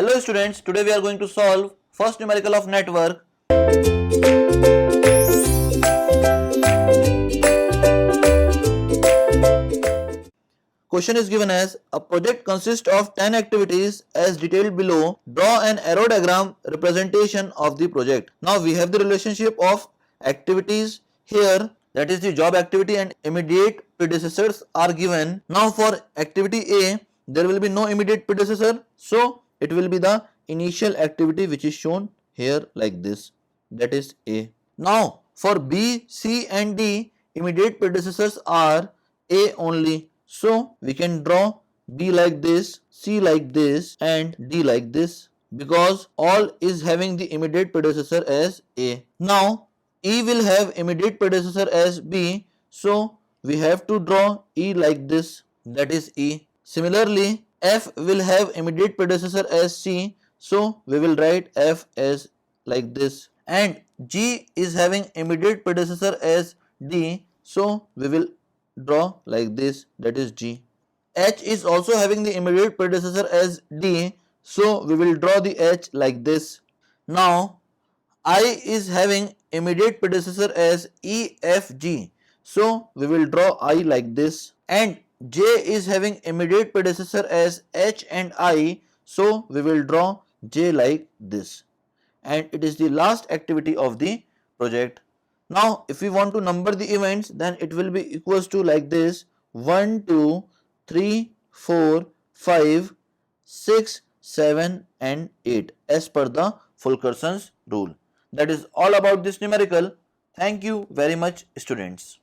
Hello students, today we are going to solve first numerical of network. Question is given as a project consists of 10 activities as detailed below. Draw an arrow diagram representation of the project. Now we have the relationship of activities here, that is the job activity, and immediate predecessors are given. Now for activity A there will be no immediate predecessor, so it will be the initial activity which is shown here like this, that is A. Now for B, C and D immediate predecessors are A only, so we can draw B like this, C like this and D like this because all is having the immediate predecessor as A. Now E will have immediate predecessor as B, so we have to draw E like this, that is E. Similarly, F will have immediate predecessor as C, so we will write F as like this. And G is having immediate predecessor as D, so we will draw like this, that is G. H is also having the immediate predecessor as D, so we will draw the H like this. Now I is having immediate predecessor as E, F, G, so we will draw I like this. And J is having immediate predecessor as H and I, so we will draw J like this. And it is the last activity of the project. Now if we want to number the events, then it will be equals to like this: 1, 2, 3, 4, 5, 6, 7 and 8 as per the Fulkerson's rule. That is all about this numerical. Thank you very much students.